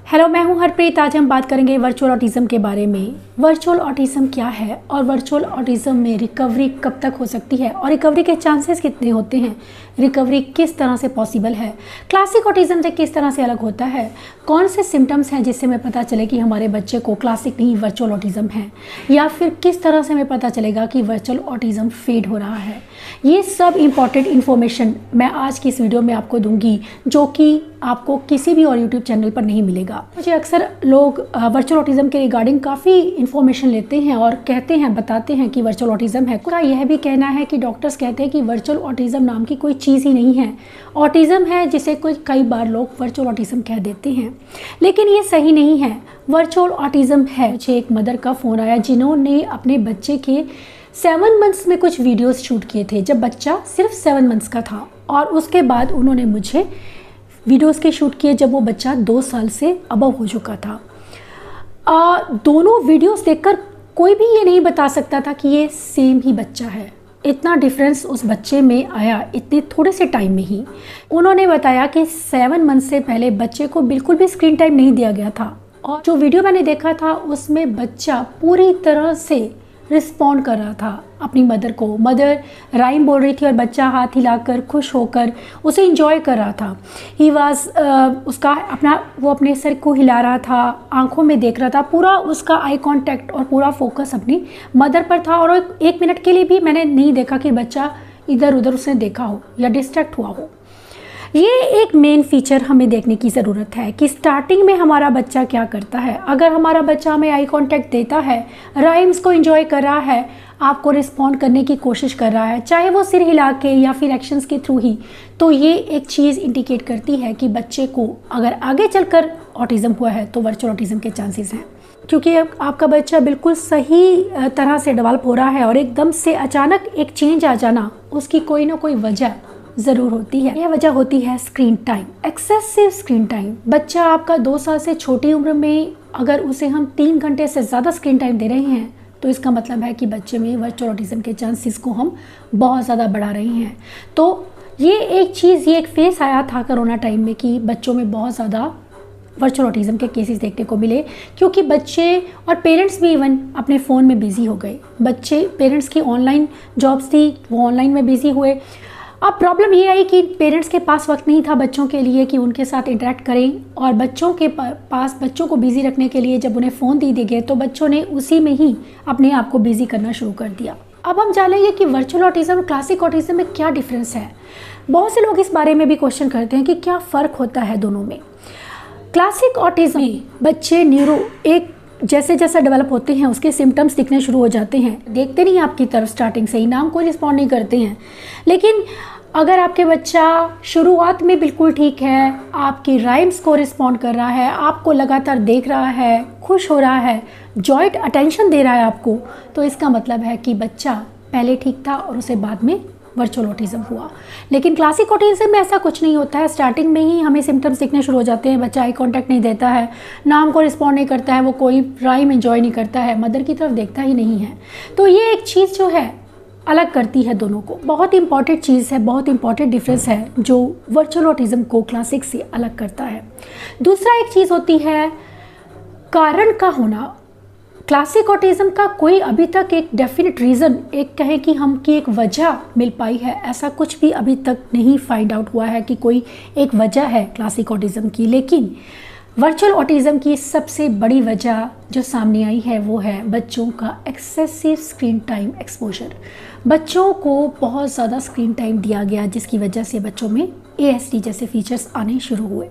Hello, मैं हूं हरप्रीत। आज हम बात करेंगे वर्चुअल ऑटिज़म के बारे में। वर्चुअल ऑटिज़म क्या है और वर्चुअल ऑटिज़म में रिकवरी कब तक हो सकती है और रिकवरी के चांसेस कितने होते हैं, रिकवरी किस तरह से पॉसिबल है, क्लासिक ऑटिज़म से किस तरह से अलग होता है, कौन से सिम्टम्स हैं जिससे हमें पता चले कि हमारे बच्चे को क्लासिक नहीं वर्चुअल ऑटिज़म है, या फिर किस तरह से हमें पता चलेगा कि वर्चुअल ऑटिज़म फेड हो रहा है। ये सब इम्पॉर्टेंट इन्फॉर्मेशन मैं आज की इस वीडियो में आपको दूंगी, जो कि आपको किसी भी और यूट्यूब चैनल पर नहीं मिलेगा। मुझे अक्सर लोग वर्चुअल ऑटिज़म के रिगार्डिंग काफ़ी इन्फॉर्मेशन लेते हैं और कहते हैं, बताते हैं कि वर्चुअल ऑटिज़म है। उनका यह भी कहना है कि डॉक्टर्स कहते हैं कि वर्चुअल ऑटिज़म नाम की कोई चीज़ ही नहीं है, ऑटिज़म है जिसे कई बार लोग वर्चुअल ऑटिज़म कह देते हैं, लेकिन ये सही नहीं है। वर्चुअल ऑटिज़म है। मुझे एक मदर का फ़ोन आया जिन्होंने अपने बच्चे के 7 मंथ्स में कुछ वीडियोस शूट किए थे, जब बच्चा सिर्फ 7 मंथ्स का था, और उसके बाद उन्होंने मुझे वीडियोस के शूट किए जब वो बच्चा 2 साल से अबव हो चुका था। दोनों वीडियोस देखकर कोई भी ये नहीं बता सकता था कि ये सेम ही बच्चा है। इतना डिफरेंस उस बच्चे में आया इतने थोड़े से टाइम में ही। उन्होंने बताया कि 7 मंथ से पहले बच्चे को बिल्कुल भी स्क्रीन टाइम नहीं दिया गया था, और जो वीडियो मैंने देखा था उसमें बच्चा पूरी तरह से रिस्पॉन्ड कर रहा था अपनी मदर को। मदर राइम बोल रही थी और बच्चा हाथ हिलाकर खुश होकर उसे इंजॉय कर रहा था। ही वाज वो अपने सर को हिला रहा था, आंखों में देख रहा था, पूरा उसका आई कांटेक्ट और पूरा फोकस अपनी मदर पर था। और 1 मिनट के लिए भी मैंने नहीं देखा कि बच्चा इधर उधर उसने देखा हो या डिस्ट्रैक्ट हुआ हो। ये एक मेन फीचर हमें देखने की ज़रूरत है कि स्टार्टिंग में हमारा बच्चा क्या करता है। अगर हमारा बच्चा हमें आई कांटेक्ट देता है, राइम्स को एंजॉय कर रहा है, आपको रिस्पॉन्ड करने की कोशिश कर रहा है, चाहे वो सिर हिला के या फिर एक्शंस के थ्रू ही, तो ये एक चीज़ इंडिकेट करती है कि बच्चे को अगर आगे चलकर ऑटिज़म हुआ है तो वर्चुअल ऑटिज़म के चांसेस हैं। क्योंकि अब आपका बच्चा बिल्कुल सही तरह से डेवलप हो रहा है और एकदम से अचानक एक चेंज आ जाना, उसकी कोई ना कोई वजह ज़रूर होती है। यह वजह होती है screen time, excessive screen time. बच्चा आपका 2 साल से छोटी उम्र में अगर उसे हम 3 घंटे से ज़्यादा स्क्रीन टाइम दे रहे हैं तो इसका मतलब है कि बच्चे में वर्चुअल ऑटिज़म के चांसेस को हम बहुत ज़्यादा बढ़ा रहे हैं। तो ये एक फेस आया था कोरोना टाइम में कि बच्चों में बहुत ज़्यादा वर्चुअल ऑटिज़म के केसेस देखने को मिले, क्योंकि बच्चे और पेरेंट्स भी इवन अपने फ़ोन में बिज़ी हो गए। पेरेंट्स की ऑनलाइन जॉब्स थी, वो ऑनलाइन में बिज़ी हुए। अब प्रॉब्लम ये आई कि पेरेंट्स के पास वक्त नहीं था बच्चों के लिए कि उनके साथ इंटरेक्ट करें, और बच्चों को बिज़ी रखने के लिए जब उन्हें फ़ोन दे दिए गए तो बच्चों ने उसी में ही अपने आप को बिज़ी करना शुरू कर दिया। अब हम जानेंगे कि वर्चुअल ऑटिज़म और क्लासिक ऑटिज़म में क्या डिफरेंस है। बहुत से लोग इस बारे में भी क्वेश्चन करते हैं कि क्या फ़र्क होता है दोनों में। क्लासिक ऑटिज़म में बच्चे जैसे जैसा डेवलप होते हैं उसके सिम्टम्स दिखने शुरू हो जाते हैं। देखते नहीं आपकी तरफ स्टार्टिंग से ही, नाम को रिस्पॉन्ड नहीं करते हैं, लेकिन अगर आपके बच्चा शुरुआत में बिल्कुल ठीक है, आपकी राइम्स को रिस्पॉन्ड कर रहा है, आपको लगातार देख रहा है, खुश हो रहा है, जॉइंट अटेंशन दे रहा है आपको, तो इसका मतलब है कि बच्चा पहले ठीक था और उसे बाद में वर्चुअल ऑटिज़म हुआ। लेकिन क्लासिक ऑटिज़म में ऐसा कुछ नहीं होता है। स्टार्टिंग में ही हमें सिम्टम्स दिखने शुरू हो जाते हैं। बच्चा आई कांटेक्ट नहीं देता है, नाम को रिस्पॉन्ड नहीं करता है, वो कोई राइम एंजॉय नहीं करता है, मदर की तरफ देखता ही नहीं है। तो ये एक चीज़ जो है अलग करती है दोनों को। बहुत इंपॉर्टेंट चीज़ है, बहुत इंपॉर्टेंट डिफरेंस है जो वर्चुअल ऑटिज़म को क्लासिक से अलग करता है। दूसरा एक चीज़ होती है कारण का होना। क्लासिक ऑटिज़म का कोई अभी तक एक डेफिनेट रीज़न, एक वजह मिल पाई है, ऐसा कुछ भी अभी तक नहीं फाइंड आउट हुआ है कि कोई एक वजह है क्लासिक ऑटिज़म की। लेकिन वर्चुअल ऑटिज़म की सबसे बड़ी वजह जो सामने आई है वो है बच्चों का एक्सेसिव स्क्रीन टाइम एक्सपोजर। बच्चों को बहुत ज़्यादा स्क्रीन टाइम दिया गया, जिसकी वजह से बच्चों में ASD जैसे फीचर्स आने शुरू हुए।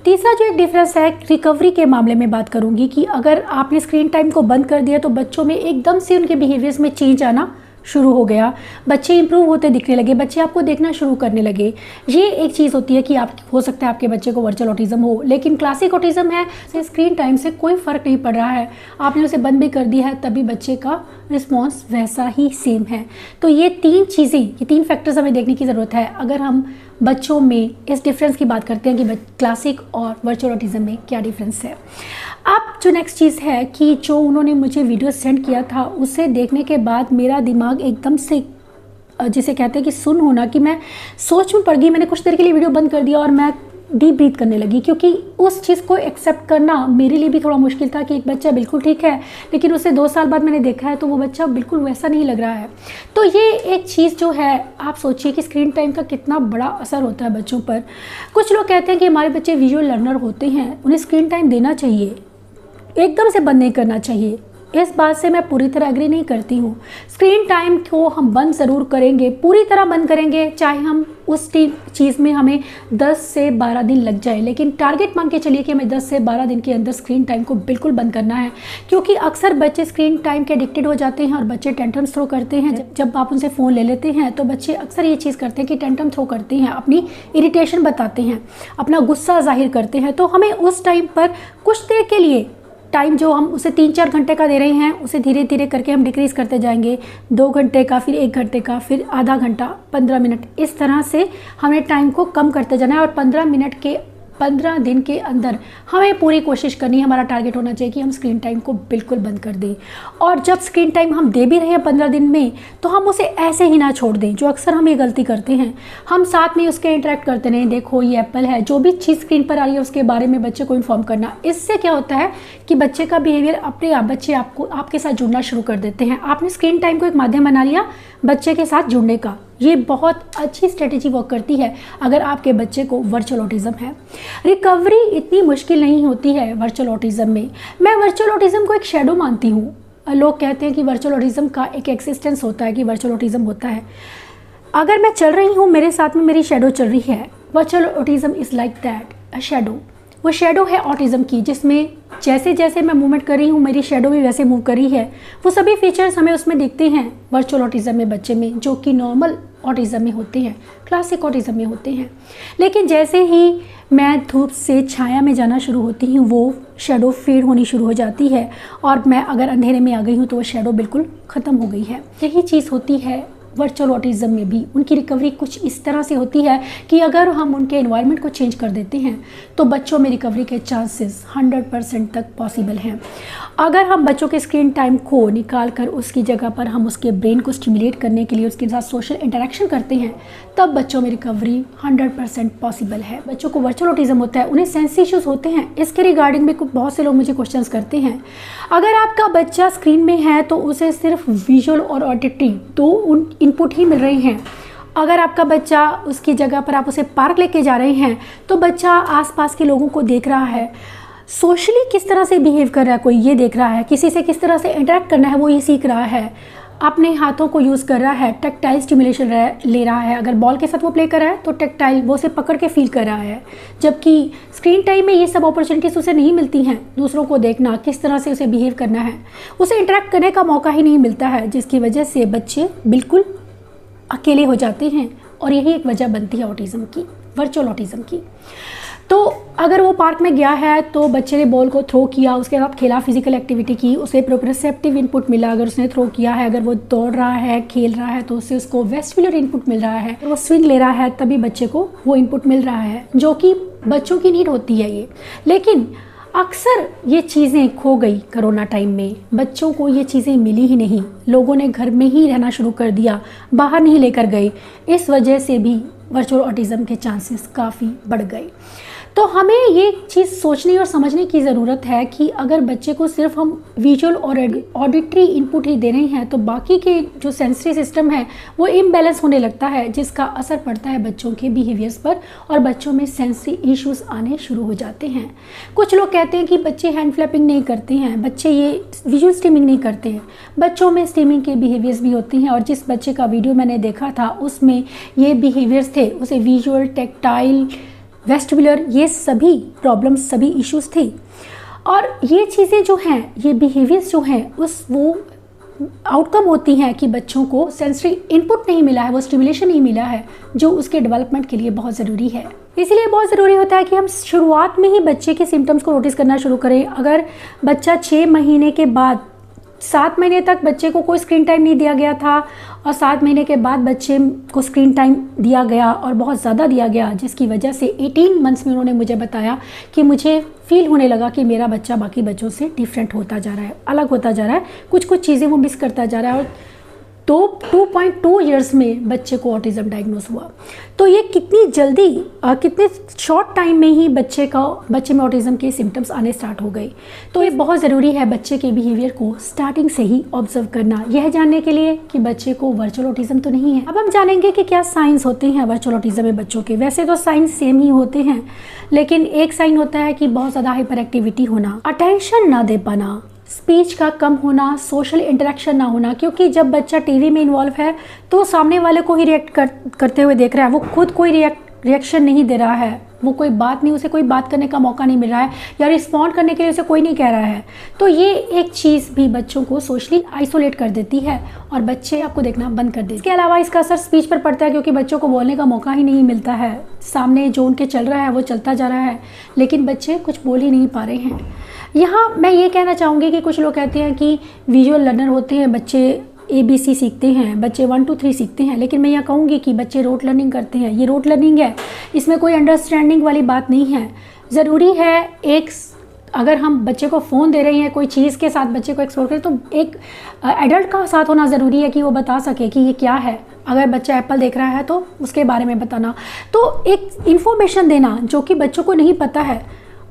तीसरा जो एक डिफरेंस है रिकवरी के मामले में बात करूंगी कि अगर आपने स्क्रीन टाइम को बंद कर दिया तो बच्चों में एकदम से उनके बिहेवियर्स में चेंज आना शुरू हो गया, बच्चे इंप्रूव होते दिखने लगे, बच्चे आपको देखना शुरू करने लगे। ये एक चीज़ होती है कि हो सकता है आपके बच्चे को वर्चुअल ऑटिज़म हो, लेकिन क्लासिक ऑटिज़म है स्क्रीन टाइम से कोई फ़र्क नहीं पड़ रहा है, आपने उसे बंद भी कर दिया है तभी बच्चे का रिस्पॉन्स वैसा ही सेम है। तो ये 3 फैक्टर्स हमें देखने की ज़रूरत है अगर हम बच्चों में इस डिफरेंस की बात करते हैं कि क्लासिक और वर्चुअल ऑटिज़म में क्या डिफरेंस है। अब जो नेक्स्ट चीज़ है कि जो उन्होंने मुझे वीडियो सेंड किया था उसे देखने के बाद मेरा दिमाग एकदम से जिसे कहते हैं कि सुन होना, कि मैं सोच में पड़ गई। मैंने कुछ देर के लिए वीडियो बंद कर दिया और मैं डीप ब्रीथ करने लगी, क्योंकि उस चीज़ को एक्सेप्ट करना मेरे लिए भी थोड़ा मुश्किल था कि एक बच्चा बिल्कुल ठीक है लेकिन उसे 2 साल बाद मैंने देखा है तो वो बच्चा बिल्कुल वैसा नहीं लग रहा है। तो ये एक चीज़ जो है, आप सोचिए कि स्क्रीन टाइम का कितना बड़ा असर होता है बच्चों पर। कुछ लोग कहते हैं कि हमारे बच्चे विजुअल लर्नर होते हैं, उन्हें स्क्रीन टाइम देना चाहिए, एकदम से बंद नहीं करना चाहिए। इस बात से मैं पूरी तरह एग्री नहीं करती हूँ। स्क्रीन टाइम को हम बंद ज़रूर करेंगे, पूरी तरह बंद करेंगे, चाहे हम उस चीज़ में हमें 10 से 12 दिन लग जाए, लेकिन टारगेट मान के चलिए कि हमें 10 से 12 दिन के अंदर स्क्रीन टाइम को बिल्कुल बंद करना है। क्योंकि अक्सर बच्चे स्क्रीन टाइम के एडिक्टेड हो जाते हैं और बच्चे टेंट्रम थ्रो करते हैं। जब आप उनसे फ़ोन ले लेते हैं तो बच्चे अक्सर ये चीज़ करते हैं कि टेंट्रम थ्रो करते हैं, अपनी इरिटेशन बताते हैं, अपना गुस्सा जाहिर करते हैं। तो हमें उस टाइम पर कुछ देर के लिए टाइम जो हम उसे 3-4 घंटे का दे रहे हैं उसे धीरे धीरे करके हम डिक्रीज़ करते जाएंगे, 2 घंटे का, फिर 1 घंटे का, फिर आधा घंटा, 15 मिनट, इस तरह से हमें टाइम को कम करते जाना है। और 15 दिन के अंदर हमें पूरी कोशिश करनी है, हमारा टारगेट होना चाहिए कि हम स्क्रीन टाइम को बिल्कुल बंद कर दें। और जब स्क्रीन टाइम हम दे भी रहे हैं 15 दिन में तो हम उसे ऐसे ही ना छोड़ दें, जो अक्सर हम ये गलती करते हैं। हम साथ में उसके इंटरेक्ट करते रहें, देखो ये एप्पल है, जो भी चीज़ स्क्रीन पर आ रही है उसके बारे में बच्चे को इन्फॉर्म करना। इससे क्या होता है कि बच्चे का बिहेवियर अपने आप, बच्चे आपके साथ जुड़ना शुरू कर देते हैं। आपने स्क्रीन टाइम को एक माध्यम बना लिया बच्चे के साथ जुड़ने का। ये बहुत अच्छी स्ट्रेटेजी वर्क करती है अगर आपके बच्चे को वर्चुअल ऑटिज्म है। रिकवरी इतनी मुश्किल नहीं होती है वर्चुअल ऑटिज्म में। मैं वर्चुअल ऑटिज्म को एक शैडो मानती हूँ। लोग कहते हैं कि वर्चुअल ऑटिज्म का एक एक्सिस्टेंस होता है, कि वर्चुअल ऑटिज्म होता है। अगर मैं चल रही हूँ, मेरे साथ में मेरी शैडो चल रही है, virtual autism is like that, a shadow. वो शैडो है ऑटिज्म की, जिसमें जैसे जैसे मैं मूवमेंट कर रही हूँ मेरी शैडो भी वैसे मूव कर रही है। वो सभी फीचर्स हमें उसमें दिखते हैं वर्चुअल ऑटिज्म में बच्चे में, जो कि नॉर्मल ऑटिज्म में होते हैं, क्लासिक ऑटिज्म में होते हैं। लेकिन जैसे ही मैं धूप से छाया में जाना शुरू होती हूँ वो शैडो फेड होनी शुरू हो जाती है, और मैं अगर अंधेरे में आ गई हूँ तो वो शैडो बिल्कुल ख़त्म हो गई है। यही चीज़ होती है वर्चुअल ऑटिज्म में भी। उनकी रिकवरी कुछ इस तरह से होती है कि अगर हम उनके एनवायरनमेंट को चेंज कर देते हैं तो बच्चों में रिकवरी के चांसेस 100% तक पॉसिबल हैं। अगर हम बच्चों के स्क्रीन टाइम को निकाल कर उसकी जगह पर हम उसके ब्रेन को स्टिमुलेट करने के लिए उसके साथ सोशल इंटरेक्शन करते हैं, तब बच्चों में रिकवरी 100% पॉसिबल है। बच्चों को वर्चुअल ऑटिज्म होता है, उन्हें सेंस इश्यूज़ होते हैं। इसके रिगार्डिंग में बहुत से लोग मुझे क्वेश्चंस करते हैं। अगर आपका बच्चा स्क्रीन में है तो उसे सिर्फ विजुअल और ऑडिटरी दो इनपुट ही मिल रहे हैं। अगर आपका बच्चा, उसकी जगह पर आप उसे पार्क लेके जा रहे हैं तो बच्चा आसपास के लोगों को देख रहा है, सोशली किस तरह से बिहेव कर रहा है कोई ये देख रहा है, किसी से किस तरह से इंटरेक्ट करना है वो ये सीख रहा है, अपने हाथों को यूज़ कर रहा है, टैक्टाइल स्टिमुलेशन ले रहा है। अगर बॉल के साथ वो प्ले कर रहा है तो टैक्टाइल, वो उसे पकड़ के फील कर रहा है। जबकि स्क्रीन टाइम में ये सब अपॉर्चुनिटीज़ उसे नहीं मिलती हैं। दूसरों को देखना, किस तरह से उसे बिहेव करना है, उसे इंटरेक्ट करने का मौका ही नहीं मिलता है, जिसकी वजह से बच्चे बिल्कुल अकेले हो जाते हैं। और यही एक वजह बनती है ऑटिज़म की, वर्चुअल ऑटिज़म की। तो अगर वो पार्क में गया है तो बच्चे ने बॉल को थ्रो किया, उसके साथ खेला, फिजिकल एक्टिविटी की, उसे प्रोप्रोसेप्टिव इनपुट मिला। अगर उसने थ्रो किया है, अगर वो दौड़ रहा है, खेल रहा है, तो उससे उसको वेस्टिबुलर इनपुट मिल रहा है। वो स्विंग ले रहा है तभी बच्चे को वो इनपुट मिल रहा है, जो कि बच्चों की नीड होती है ये। लेकिन अक्सर ये चीज़ें खो गई कोरोना टाइम में, बच्चों को ये चीज़ें मिली ही नहीं, लोगों ने घर में ही रहना शुरू कर दिया, बाहर नहीं लेकर गए। इस वजह से भी वर्चुअल ऑटिज़म के चांसेस काफ़ी बढ़ गए। तो हमें ये चीज़ सोचने और समझने की ज़रूरत है कि अगर बच्चे को सिर्फ हम विजुअल और ऑडिटरी इनपुट ही दे रहे हैं तो बाकी के जो सेंसरी सिस्टम है वो इम्बैलेंस होने लगता है, जिसका असर पड़ता है बच्चों के बिहेवियर्स पर और बच्चों में सेंसरी इश्यूज़ आने शुरू हो जाते हैं। कुछ लोग कहते हैं कि बच्चे हैंड फ्लैपिंग नहीं करते हैं, बच्चे ये विजुअल स्ट्रीमिंग नहीं करते हैं। बच्चों में स्ट्रीमिंग के बिहेवियर्स भी होती हैं, और जिस बच्चे का वीडियो मैंने देखा था उसमें ये बिहेवियर्स थे, उसे विजुअल, टेक्टाइल, वेस्टिबुलर, ये सभी प्रॉब्लम्स, सभी इश्यूज़ थे। और ये चीज़ें जो हैं, ये बिहेवियर्स जो हैं, वो आउटकम होती हैं कि बच्चों को सेंसरी इनपुट नहीं मिला है, वो स्टिमुलेशन नहीं मिला है, जो उसके डेवलपमेंट के लिए बहुत ज़रूरी है। इसीलिए बहुत ज़रूरी होता है कि हम शुरुआत में ही बच्चे के सिम्टम्स को नोटिस करना शुरू करें। अगर बच्चा 6 महीने के बाद, 7 महीने तक बच्चे को कोई स्क्रीन टाइम नहीं दिया गया था और 7 महीने के बाद बच्चे को स्क्रीन टाइम दिया गया और बहुत ज़्यादा दिया गया, जिसकी वजह से 18 मंथ्स में उन्होंने मुझे बताया कि मुझे फील होने लगा कि मेरा बच्चा बाकी बच्चों से डिफरेंट होता जा रहा है, अलग होता जा रहा है, कुछ चीज़ें वो मिस करता जा रहा है। और 2.2 ईयर्स में बच्चे को ऑटिज़म डायग्नोस हुआ। तो ये कितनी जल्दी कितने शॉर्ट टाइम में ही बच्चे में ऑटिज़म के सिम्टम्स आने स्टार्ट हो गए। तो ये बहुत ज़रूरी है बच्चे के बिहेवियर को स्टार्टिंग से ही ऑब्जर्व करना, यह जानने के लिए कि बच्चे को वर्चुअल ऑटिज़म तो नहीं है। अब हम जानेंगे कि क्या साइंस होते हैं वर्चुअल ऑटिज़म में बच्चों के। वैसे तो साइंस सेम ही होते हैं, लेकिन एक साइन होता है कि बहुत ज़्यादा हाइपर एक्टिविटी होना, अटेंशन ना दे पाना, स्पीच का कम होना, सोशल इंटरेक्शन ना होना। क्योंकि जब बच्चा टीवी में इन्वॉल्व है तो सामने वाले को ही रिएक्ट करते हुए देख रहा है, वो खुद कोई रिएक्शन नहीं दे रहा है, वो कोई बात नहीं, उसे कोई बात करने का मौका नहीं मिल रहा है या रिस्पॉन्ड करने के लिए उसे कोई नहीं कह रहा है। तो ये एक चीज़ भी बच्चों को सोशली आइसोलेट कर देती है और बच्चे आपको देखना बंद कर देते हैं। इसके अलावा इसका असर स्पीच पर पड़ता है, क्योंकि बच्चों को बोलने का मौका ही नहीं मिलता है। सामने जो उनके चल रहा है वो चलता जा रहा है, लेकिन बच्चे कुछ बोल ही नहीं पा रहे हैं। यहाँ मैं ये कहना चाहूँगी कि कुछ लोग कहते हैं कि विजुअल लर्नर होते हैं बच्चे, ABC सीखते हैं बच्चे, 1 2 3 सीखते हैं, लेकिन मैं यहाँ कहूँगी कि बच्चे रोट लर्निंग करते हैं। ये रोट लर्निंग है, इसमें कोई अंडरस्टैंडिंग वाली बात नहीं है। ज़रूरी है अगर हम बच्चे को फ़ोन दे रहे हैं, कोई चीज़ के साथ बच्चे को एक्सप्लोर करें, तो एक एडल्ट का साथ होना ज़रूरी है कि वो बता सके कि ये क्या है। अगर बच्चा एप्पल देख रहा है तो उसके बारे में बताना, तो एक इन्फॉर्मेशन देना जो कि बच्चों को नहीं पता है,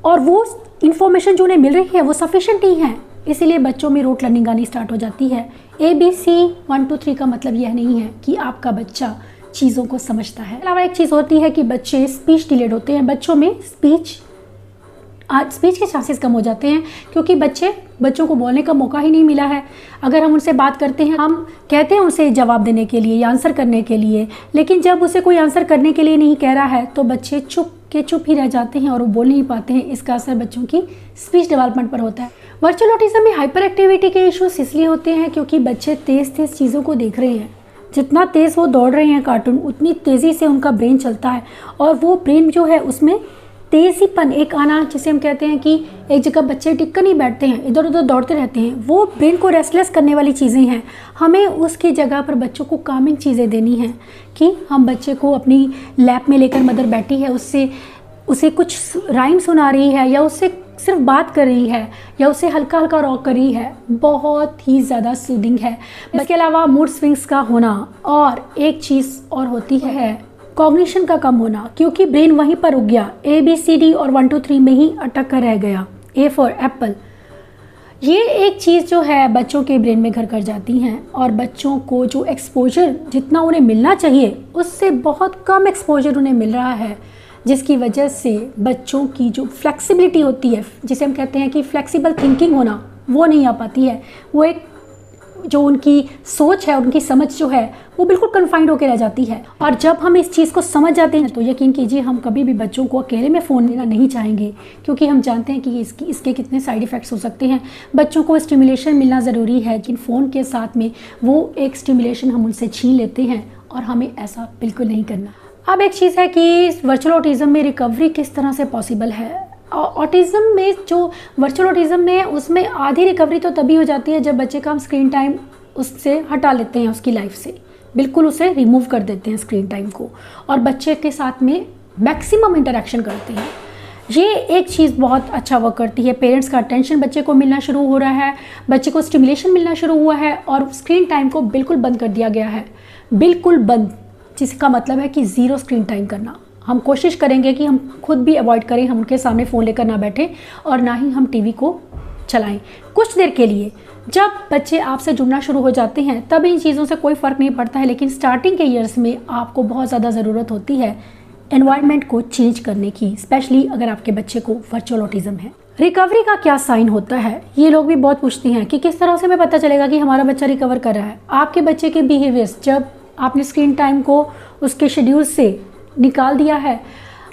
और वो इन्फॉर्मेशन जो उन्हें मिल रही है वो सफिशेंट नहीं है, इसीलिए बच्चों में रोट लर्निंग आनी स्टार्ट हो जाती है। ABC 1 2 3 का मतलब यह नहीं है कि आपका बच्चा चीज़ों को समझता है। अलावा एक चीज़ होती है कि बच्चे स्पीच डिलेड होते हैं, बच्चों में स्पीच के चांसेस कम हो जाते हैं, क्योंकि बच्चों को बोलने का मौका ही नहीं मिला है। अगर हम उनसे बात करते हैं, हम कहते हैं उनसे जवाब देने के लिए या आंसर करने के लिए, लेकिन जब उसे कोई आंसर करने के लिए नहीं कह रहा है तो बच्चे चुप ही रह जाते हैं और वो बोल नहीं पाते हैं। इसका असर बच्चों की स्पीच डेवलपमेंट पर होता है। वर्चुअल ऑटिज़म में हाइपर एक्टिविटी के इश्यूज इसलिए होते हैं क्योंकि बच्चे तेज़ चीज़ों को देख रहे हैं। जितना तेज़ वो दौड़ रहे हैं कार्टून, उतनी तेज़ी से उनका ब्रेन चलता है, और वो ब्रेन जो है उसमें तेज़ीपन एक आना, जिसे हम कहते हैं कि एक जगह बच्चे टिक कर नहीं बैठते हैं, इधर उधर दौड़ते रहते हैं, वो ब्रेन को रेस्टलेस करने वाली चीज़ें हैं। हमें उसकी जगह पर बच्चों को कामिंग चीज़ें देनी हैं कि हम बच्चे को अपनी लैप में लेकर मदर बैठी है, उसे कुछ राइम सुना रही है, या उससे सिर्फ बात कर रही है, या उसे हल्का हल्का रॉक कर रही है, बहुत ही ज़्यादा सूदिंग है। इसके अलावा मूड स्विंग्स का होना, और एक चीज़ और होती है कॉग्निशन का कम होना, क्योंकि ब्रेन वहीं पर रुक गया, ABCD और 1 2 3 में ही अटक कर रह गया, A फॉर एप्पल। ये एक चीज़ जो है बच्चों के ब्रेन में घर कर जाती हैं, और बच्चों को जो एक्सपोजर जितना उन्हें मिलना चाहिए उससे बहुत कम एक्सपोजर उन्हें मिल रहा है, जिसकी वजह से बच्चों की जो फ्लेक्सिबिलिटी होती है, जिसे हम कहते हैं कि फ्लेक्सिबल थिंकिंग होना, वो नहीं आ पाती है। वो एक जो उनकी सोच है, उनकी समझ जो है, वो बिल्कुल कन्फाइंड होकर रह जाती है। और जब हम इस चीज़ को समझ जाते हैं तो यकीन कीजिए हम कभी भी बच्चों को अकेले में फ़ोन देना नहीं चाहेंगे, क्योंकि हम जानते हैं कि इसके कितने साइड इफ़ेक्ट्स हो सकते हैं। बच्चों को स्टिमुलेशन मिलना ज़रूरी है, लेकिन फ़ोन के साथ में वो एक स्टिमुलेशन हम उनसे छीन लेते हैं, और हमें ऐसा बिल्कुल नहीं करना। अब एक चीज़ है कि वर्चुअल ऑटिज़म में रिकवरी किस तरह से पॉसिबल है। ऑटिज़म में जो वर्चुअल ऑटिज़म में उसमें आधी रिकवरी तो तभी हो जाती है जब बच्चे का हम स्क्रीन टाइम उससे हटा लेते हैं, उसकी लाइफ से बिल्कुल उसे रिमूव कर देते हैं स्क्रीन टाइम को, और बच्चे के साथ में मैक्सिमम इंटरेक्शन करते हैं। ये एक चीज़ बहुत अच्छा वर्क करती है। पेरेंट्स का अटेंशन बच्चे को मिलना शुरू हो रहा है, बच्चे को स्टिमुलेशन मिलना शुरू हुआ है, और स्क्रीन टाइम को बिल्कुल बंद कर दिया गया है, बिल्कुल बंद, जिसका मतलब है कि ज़ीरो स्क्रीन टाइम करना। हम कोशिश करेंगे कि हम खुद भी अवॉइड करें, हम उनके सामने फ़ोन लेकर ना बैठें, और ना ही हम टीवी को चलाएं कुछ देर के लिए। जब बच्चे आपसे जुड़ना शुरू हो जाते हैं तब इन चीज़ों से कोई फ़र्क नहीं पड़ता है, लेकिन स्टार्टिंग के ईयर्स में आपको बहुत ज़्यादा ज़रूरत होती है एनवायरनमेंट को चेंज करने की, स्पेशली अगर आपके बच्चे को वर्चुअल ऑटिज़म है। रिकवरी का क्या साइन होता है, ये लोग भी बहुत पूछते हैं कि किस तरह से हमें पता चलेगा कि हमारा बच्चा रिकवर कर रहा है। आपके बच्चे के बिहेवियर्स, जब आपने स्क्रीन टाइम को उसके शेड्यूल से निकाल दिया है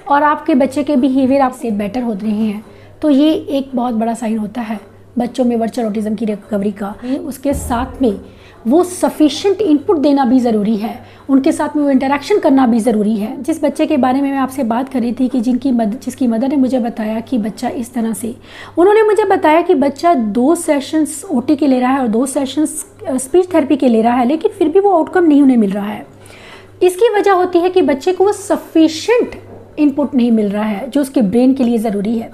और आपके बच्चे के बिहेवियर आपसे बेटर हो रहे हैं, तो ये एक बहुत बड़ा साइन होता है बच्चों में वर्चुअल ऑटिज़म की रिकवरी का। उसके साथ में वो सफिशिएंट इनपुट देना भी ज़रूरी है, उनके साथ में वो इंटरेक्शन करना भी ज़रूरी है। जिस बच्चे के बारे में मैं आपसे बात कर रही थी कि जिसकी मदर ने मुझे बताया कि बच्चा इस तरह से, उन्होंने मुझे बताया कि बच्चा 2 सेशंस OT के ले रहा है और 2 सेशंस स्पीच थेरेपी के ले रहा है, लेकिन फिर भी वो आउटकम नहीं उन्हें मिल रहा है। इसकी वजह होती है कि बच्चे को वो सफिशिएंट इनपुट नहीं मिल रहा है जो उसके ब्रेन के लिए ज़रूरी है।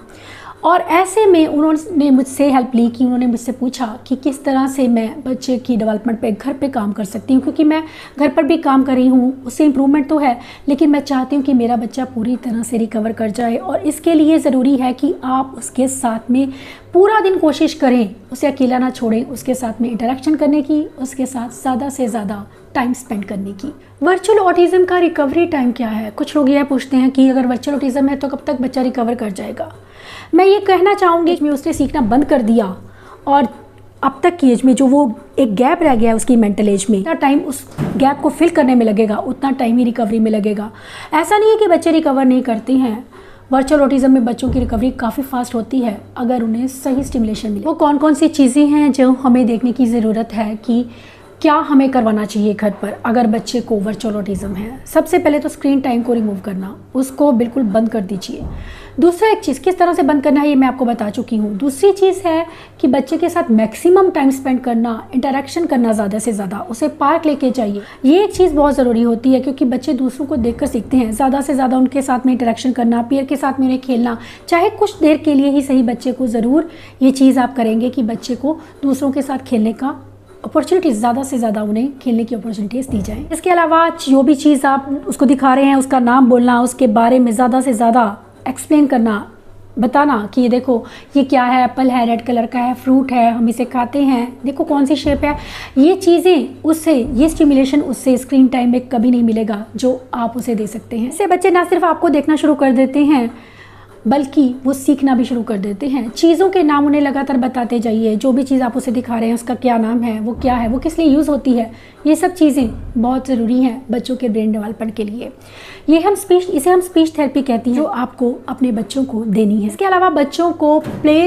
और ऐसे में उन्होंने मुझसे हेल्प ली कि उन्होंने मुझसे पूछा कि किस तरह से मैं बच्चे की डेवलपमेंट पे घर पे काम कर सकती हूँ, क्योंकि मैं घर पर भी काम कर रही हूँ, उससे इम्प्रूवमेंट तो है, लेकिन मैं चाहती हूँ कि मेरा बच्चा पूरी तरह से रिकवर कर जाए। और इसके लिए ज़रूरी है कि आप उसके साथ में पूरा दिन कोशिश करें, उसे अकेला ना छोड़ें, उसके साथ में इंटरेक्शन करने की, उसके साथ ज़्यादा से ज़्यादा टाइम स्पेंड करने की। वर्चुअल ऑटिज़म का रिकवरी टाइम क्या है? कुछ लोग यह पूछते हैं कि अगर वर्चुअल ऑटिज़म है तो कब तक बच्चा रिकवर कर जाएगा। मैं ये कहना चाहूँगी कि उसने सीखना बंद कर दिया और अब तक की एज में जो वो एक गैप रह गया है उसकी मेंटल एज में, इतना टाइम उस गैप को फिल करने में लगेगा, उतना टाइम ही रिकवरी में लगेगा। ऐसा नहीं है कि बच्चे रिकवर नहीं करते हैं। वर्चुअल ऑटिज़म में बच्चों की रिकवरी काफ़ी फास्ट होती है अगर उन्हें सही स्टिमुलेशन मिले। वो कौन कौन सी चीज़ें हैं जो हमें देखने की ज़रूरत है कि क्या हमें करवाना चाहिए घर पर अगर बच्चे को वर्चुअल ऑटिज़म है? सबसे पहले तो स्क्रीन टाइम को रिमूव करना, उसको बिल्कुल बंद कर दीजिए। दूसरा एक चीज़ किस तरह से बंद करना है ये मैं आपको बता चुकी हूँ। दूसरी चीज़ है कि बच्चे के साथ मैक्सिमम टाइम स्पेंड करना, इंटरेक्शन करना ज़्यादा से ज़्यादा, उसे पार्क लेके जाइए। ये एक चीज़ बहुत ज़रूरी होती है क्योंकि बच्चे दूसरों को देखकर सीखते हैं। ज़्यादा से ज़्यादा उनके साथ में इंटरेक्शन करना, पीयर के साथ में उन्हें खेलना, चाहे कुछ देर के लिए ही सही, बच्चे को ज़रूर ये चीज़ आप करेंगे कि बच्चे को दूसरों के साथ खेलने का अपॉर्चुनिटीज़, ज़्यादा से ज़्यादा उन्हें खेलने की अपॉर्चुनिटीज़ दी जाए। इसके अलावा जो भी चीज़ आप उसको दिखा रहे हैं उसका नाम बोलना, उसके बारे में ज़्यादा से ज़्यादा एक्सप्लेन करना, बताना कि ये देखो ये क्या है, एप्पल है, रेड कलर का है, फ्रूट है, हम इसे खाते हैं, देखो कौन सी शेप है। ये चीज़ें उससे, ये स्टिमुलेशन उससे स्क्रीन टाइम में कभी नहीं मिलेगा जो आप उसे दे सकते हैं। इससे बच्चे ना सिर्फ आपको देखना शुरू कर देते हैं बल्कि वो सीखना भी शुरू कर देते हैं। चीज़ों के नाम उन्हें लगातार बताते जाइए। जो भी चीज़ आप उसे दिखा रहे हैं उसका क्या नाम है, वो क्या है, वो किस लिए यूज़ होती है, ये सब चीज़ें बहुत ज़रूरी हैं बच्चों के ब्रेन डेवलपमेंट के लिए। इसे हम स्पीच थेरेपी कहती हैं जो आपको अपने बच्चों को देनी है। इसके अलावा बच्चों को प्ले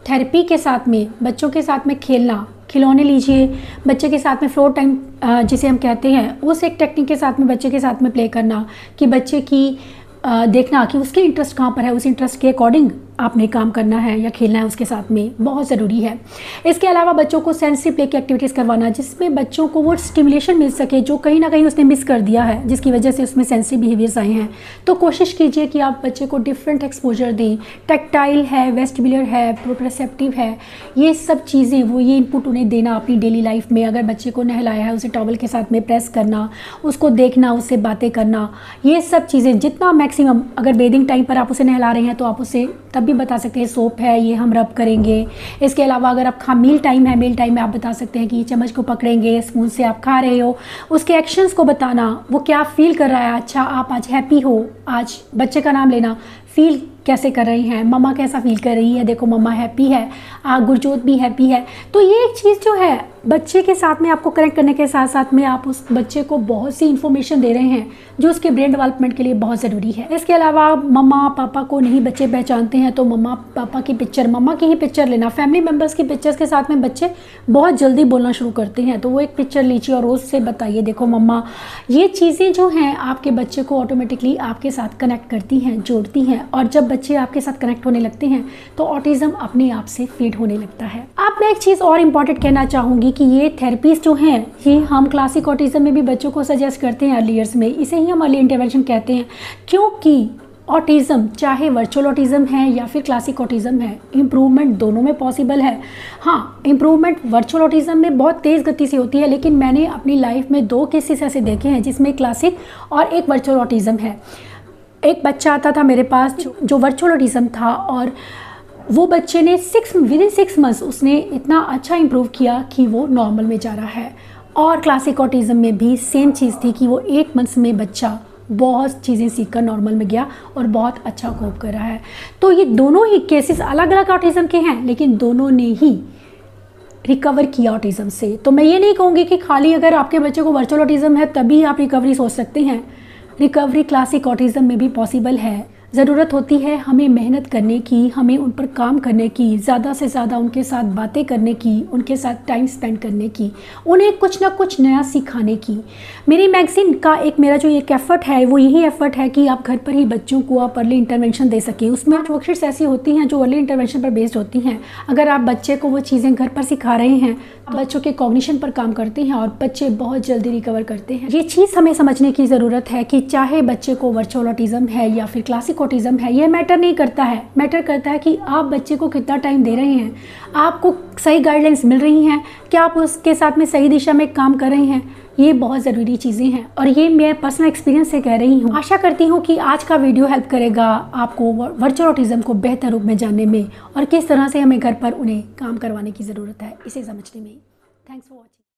थेरेपी के साथ में, बच्चों के साथ में खेलना, खिलौने लीजिए, बच्चे के साथ में फ्लोर टाइम जिसे हम कहते हैं, उस एक टेक्निक के साथ में बच्चे के साथ में प्ले करना कि बच्चे की देखना कि उसके इंटरेस्ट कहाँ पर है, उस इंटरेस्ट के अकॉर्डिंग आपने काम करना है या खेलना है उसके साथ में, बहुत ज़रूरी है। इसके अलावा बच्चों को सेंसरी प्ले की एक्टिविटीज़ करवाना जिसमें बच्चों को वो स्टिमुलेशन मिल सके जो कहीं ना कहीं उसने मिस कर दिया है, जिसकी वजह से उसमें सेंसरी बिहेवियर्स आए हैं। तो कोशिश कीजिए कि आप बच्चे को डिफरेंट एक्सपोजर दें। टैक्टाइल है, वेस्टिबुलर है, प्रोप्रेसेप्टिव है, ये सब चीज़ें, वो ये इनपुट उन्हें देना अपनी डेली लाइफ में। अगर बच्चे को नहलाया है उसे टॉवल के साथ में प्रेस करना, उसको देखना, उससे बातें करना, ये सब चीज़ें जितना मैक्सिमम, अगर बेदिंग टाइम पर आप उसे नहला रहे हैं तो आप उसे तब भी बता सकते हैं सोप है, ये हम रब करेंगे। इसके अलावा अगर आप मील टाइम है, मील टाइम में आप बता सकते हैं कि ये चम्मच को पकड़ेंगे, स्पून से आप खा रहे हो, उसके एक्शंस को बताना, वो क्या फील कर रहा है। अच्छा आप आज हैप्पी हो, आज बच्चे का नाम लेना, फील कैसे कर रही हैं, मम्मा कैसा फील कर रही है, देखो मम्मा हैप्पी है, गुरजोत भी हैप्पी है। तो ये एक चीज़ जो है बच्चे के साथ में आपको कनेक्ट करने के साथ साथ में आप उस बच्चे को बहुत सी इन्फॉर्मेशन दे रहे हैं जो उसके ब्रेन डेवलपमेंट के लिए बहुत ज़रूरी है। इसके अलावा मम्मा पापा को नहीं बच्चे पहचानते हैं तो मम्मा पापा की पिक्चर, मम्मा की ही पिक्चर लेना। फैमिली मेम्बर्स की पिक्चर्स के साथ में बच्चे बहुत जल्दी बोलना शुरू करते हैं, तो वो एक पिक्चर लीजिए और उससे बताइए देखो मम्मा। ये चीज़ें जो हैं आपके बच्चे को ऑटोमेटिकली आपके साथ कनेक्ट करती हैं, जोड़ती हैं, और जब बच्चे आपके साथ कनेक्ट होने लगते हैं तो ऑटिज़म अपने आप से फेड होने लगता है। अब मैं एक चीज़ और इम्पॉर्टेंट कहना चाहूँगी कि ये थेरेपीज जो हैं ये हम क्लासिक ऑटिज़म में भी बच्चों को सजेस्ट करते हैं अर्ली ईयर्स में। इसे ही हम अर्ली इंटरवेंशन कहते हैं क्योंकि ऑटिज़म चाहे वर्चुअल ऑटिज़म है या फिर क्लासिक ऑटिज़म है, इम्प्रूवमेंट दोनों में पॉसिबल है। हाँ, इम्प्रूवमेंट वर्चुअल ऑटिज़म में बहुत तेज़ गति से होती है, लेकिन मैंने अपनी लाइफ में 2 केसेस ऐसे देखे हैं जिसमें क्लासिक और एक वर्चुअल ऑटिज़म है। एक बच्चा आता था मेरे पास जो वर्चुअल ऑटिज़म था और वो बच्चे ने विदिन 6 मंथ्स उसने इतना अच्छा इम्प्रूव किया कि वो नॉर्मल में जा रहा है। और क्लासिक ऑटिज़म में भी सेम चीज़ थी कि वो 8 मंथ्स में बच्चा बहुत चीज़ें सीखकर नॉर्मल में गया और बहुत अच्छा कोप कर रहा है। तो ये दोनों ही केसेस अलग अलग ऑटिज़म के हैं लेकिन दोनों ने ही रिकवर किया ऑटिज़म से। तो मैं ये नहीं कहूँगी कि खाली अगर आपके बच्चे को वर्चुअल ऑटिज़म है तभी आप रिकवरी सोच सकते हैं। रिकवरी क्लासिक ऑटिज़म में भी पॉसिबल है। ज़रूरत होती है हमें मेहनत करने की, हमें उन पर काम करने की, ज़्यादा से ज़्यादा उनके साथ बातें करने की, उनके साथ टाइम स्पेंड करने की, उन्हें कुछ ना कुछ नया सिखाने की। मेरी मैगज़ीन का मेरा जो एक एफ़र्ट है वो यही एफ़र्ट है कि आप घर पर ही बच्चों को आप अर्ली इंटरवेंशन दे सकें। उसमें वर्कशीट्स ऐसी होती हैं जो अर्ली इंटरवेंशन पर बेस्ड होती हैं। अगर आप बच्चे को वो चीज़ें घर पर सिखा रहे हैं, बच्चों के कॉग्निशन पर काम करते हैं और बच्चे बहुत जल्दी रिकवर करते हैं। ये चीज़ हमें समझने की ज़रूरत है कि चाहे बच्चे को वर्चुअल ऑटिज़म है या फिर क्लासिक को ऑटिज़म है ये मैटर नहीं करता है। मैटर करता है कि आप बच्चे को कितना टाइम दे रहे हैं, आपको सही गाइडलाइंस मिल रही हैं, क्या आप उसके साथ में सही दिशा में काम कर रहे हैं। ये बहुत ज़रूरी चीज़ें हैं और ये मैं पर्सनल एक्सपीरियंस से कह रही हूँ। आशा करती हूँ कि आज का वीडियो हेल्प करेगा आपको वर्चुअल ऑटिज़म को बेहतर रूप में जानने में और किस तरह से हमें घर पर उन्हें काम करवाने की ज़रूरत है इसे समझने में। Thanks for watching.